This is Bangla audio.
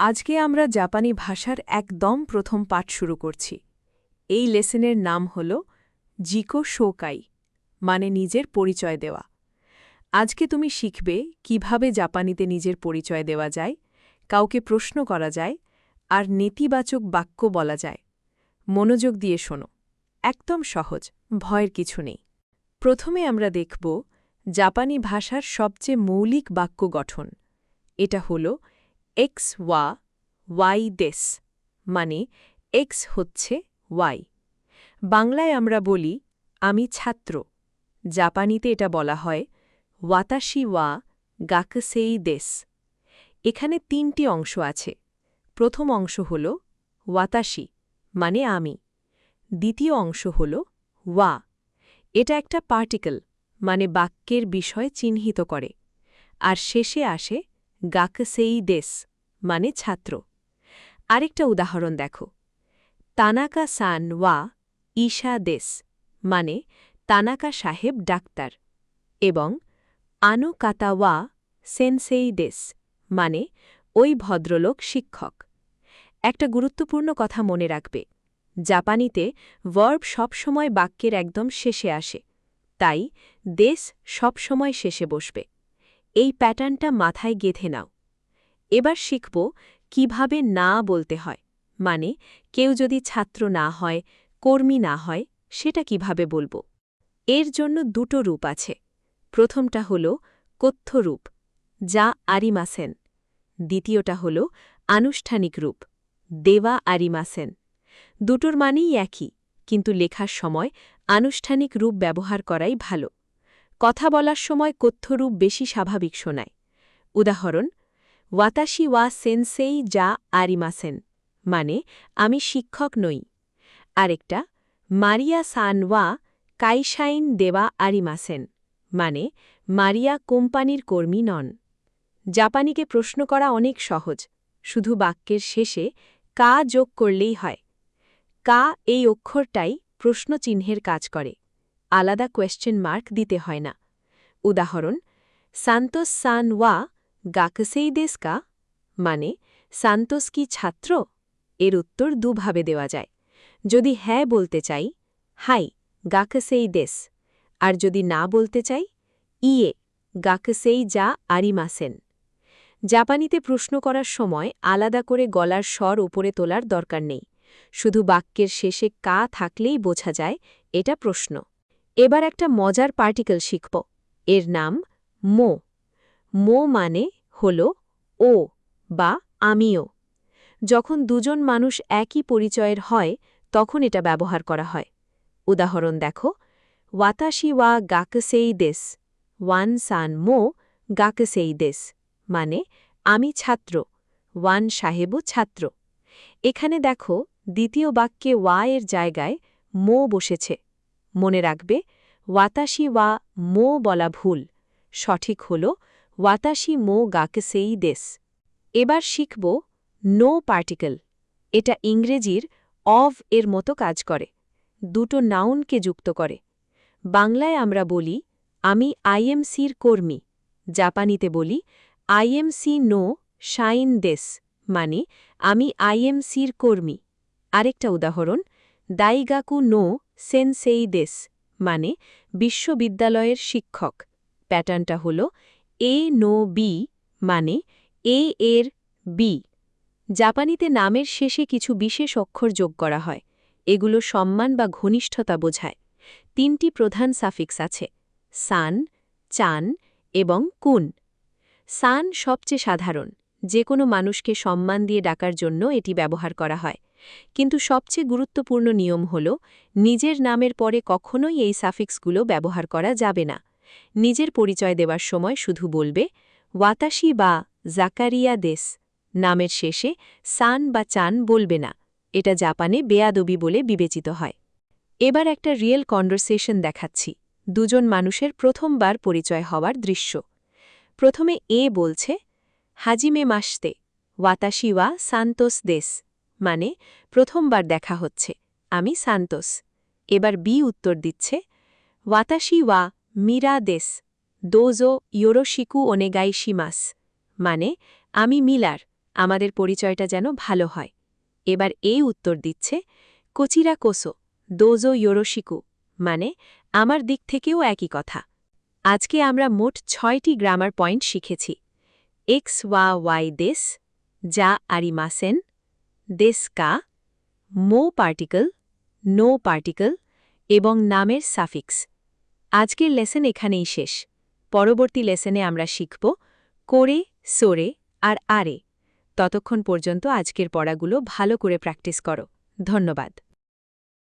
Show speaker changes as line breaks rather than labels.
আজকে আমরা জাপানি ভাষার একদম প্রথম পাঠ শুরু করছি। এই লেসনের নাম হল জিকো শোকাই, মানে নিজের পরিচয় দেওয়া। আজকে তুমি শিখবে কিভাবে জাপানিতে নিজের পরিচয় দেওয়া যায়, কাউকে প্রশ্ন করা যায়, আর নেতিবাচক বাক্য বলা যায়। মনোযোগ দিয়ে শোনো, একদম সহজ, ভয়ের কিছু নেই। প্রথমে আমরা দেখব জাপানি ভাষার সবচেয়ে মৌলিক বাক্য গঠন। এটা হল এক্স ওয়া ওয়াই দেস, মানে এক্স হচ্ছে ওয়াই। বাংলায় আমরা বলি আমি ছাত্র, জাপানিতে এটা বলা হয় ওয়াতাশি ওয়া গাকুসেই দেস। এখানে তিনটি অংশ আছে। প্রথম অংশ হল ওয়াতাশি, মানে আমি। দ্বিতীয় অংশ হল ওয়া, এটা একটা পার্টিকল, মানে বাক্যের বিষয় চিহ্নিত করে। আর শেষে আসে গাকুসেই দেস, মানে ছাত্র। আরেকটা উদাহরণ দেখো, তানাকা সান ওয়া ঈশা দেস, মানে তানাকা সাহেব ডাক্তার, এবং আনো কাতা ওয়া সেনসেই দেস, মানে ওই ভদ্রলোক শিক্ষক। একটা গুরুত্বপূর্ণ কথা মনে রাখবে, জাপানিতে ভার্ব সবসময় বাক্যের একদম শেষে আসে, তাই দেশ সবসময় শেষে বসবে। এই প্যাটার্নটা মাথায় গেঁথে নাও। এবার শিখব কিভাবে না বলতে হয়, মানে কেউ যদি ছাত্র না হয়, কর্মী না হয়, সেটা কিভাবে বলবো। এর জন্য দুটো রূপ আছে। প্রথমটা হল কথ্য রূপ, যা আরিমাসেন। দ্বিতীয়টা হল আনুষ্ঠানিক রূপ, দেওয়া আরিমাসেন। দুটোর মানেই একই, কিন্তু লেখার সময় আনুষ্ঠানিক রূপ ব্যবহার করাই ভালো। কথা বলার সময় কথ্য রূপ বেশি স্বাভাবিক শোনায়। উদাহরণ, ওয়াতাশি ওয়া সেনসেই যা আরিমাসেন, মানে আমি শিক্ষক নই। আরেকটা, মারিয়া সান ওয়া কাইশাইন দেওয়া আরিমাসেন, মানে মারিয়া কোম্পানির কর্মী নন। জাপানিকে প্রশ্ন করা অনেক সহজ, শুধু বাক্যের শেষে কা যোগ করলেই হয়। কা এই অক্ষরটাই প্রশ্নচিহ্নের কাজ করে, আলাদা কোয়েশ্চেন মার্ক দিতে হয় না। উদাহরণ, সান্তোস সান ওয়া গাকুসেই দেস কা, মানে সান্তোস কি ছাত্র? এর উত্তর দুভাবে দেওয়া যায়। যদি হ্যাঁ বলতে চাই, হাই গাকুসেই দেস, আর যদি না বলতে চাই, ইয়ে গাকুসেই যা আরিমাসেন। জাপানিতে প্রশ্ন করার সময় আলাদা করে গলার স্বর উপরে তোলার দরকার নেই, শুধু বাক্যের শেষে কা থাকলেই বোঝা যায় এটা প্রশ্ন। এবার একটা মজার পার্টিকল শিখব, এর নাম মো। মো মানে হল ও বা আমিও। যখন দুজন মানুষ একই পরিচয়ের হয়, তখন এটা ব্যবহার করা হয়। উদাহরণ দেখো, ওয়াতাশি ওয়া গাকুসেই দেস ওয়ান সান মো গাকুসেই দেস, মানে আমি ছাত্র, ওয়ান সাহেবও ছাত্র। এখানে দেখো, দ্বিতীয় বাক্যে ওয়া এর জায়গায় মো বসেছে। মনে রাখবে, ওয়াতাশি ওয়া মো বলা ভুল, সঠিক হল ওয়াতাশি মো গাকুসেই দেস। এবার শিখব নো পার্টিকল। এটা ইংরেজির অভ এর মতো কাজ করে, দুটো নাউনকে যুক্ত করে। বাংলায় আমরা বলি আমি আইএমসির কর্মী, জাপানিতে বলি আইএমসি নো শাইন দেস, মানে আমি আইএমসির কর্মী। আরেকটা উদাহরণ, দাইগাকু নো সেনসেই দেস, মানে বিশ্ববিদ্যালয়ের শিক্ষক। প্যাটার্নটা হল এ নো বি, মানে এ এর বি। জাপানিতে নামের শেষে কিছু বিশেষ অক্ষর যোগ করা হয়, এগুলো সম্মান বা ঘনিষ্ঠতা বোঝায়। তিনটি প্রধান সাফিক্স আছে, সান, চান এবং কুন। সান সবচেয়ে সাধারণ, যে কোনো মানুষকে সম্মান দিয়ে ডাকার জন্য এটি ব্যবহার করা হয়। কিন্তু সবচেয়ে গুরুত্বপূর্ণ নিয়ম হল নিজের নামের পরে কখনোই এই সাফিক্সগুলো ব্যবহার করা যাবে না। নিজের পরিচয় দেওয়ার সময় শুধু বলবে ওয়াতাশি বা জাকারিয়া দেস, নামের শেষে সান বা চান বলবে না, এটা জাপানে বেয়াদবি বলে বিবেচিত হয়। এবার একটা রিয়েল কনভারসেশন দেখাচ্ছি, দুজন মানুষের প্রথমবার পরিচয় হওয়ার দৃশ্য। প্রথমে এ বলছে, হাজিমে মাসতে ওয়াতাশি ওয়া সান্তোস দেস, মানে প্রথমবার দেখা হচ্ছে, আমি সান্তোস। এবার বি উত্তর দিচ্ছে, ওয়াতাশি ওয়া মিরা দেস দোজো ইয়োরোশিকু ওনেগাই শিমাস, মানে আমি মিলার, আমাদের পরিচয়টা যেন ভালো হয়। এবার এই উত্তর দিচ্ছে কোচিরা কোসো দোজো ইয়োরোশিকু, মানে আমার দিক থেকেও একই কথা। আজকে আমরা মোট 6টি গ্রামার পয়েন্ট শিখেছি। এক্স ওয়া ওয়াই দেশ, যা আরিমাসেন, দেশ কা, মো পার্টিকল, নো পার্টিকল এবং নামের সাফিক্স। আজকের লেসন এখানেই শেষ। পরবর্তী লেসনে আমরা শিখব করে, সোরে আর আরে। ততক্ষণ পর্যন্ত আজকের পড়াগুলো ভালো করে প্র্যাকটিস করো। ধন্যবাদ।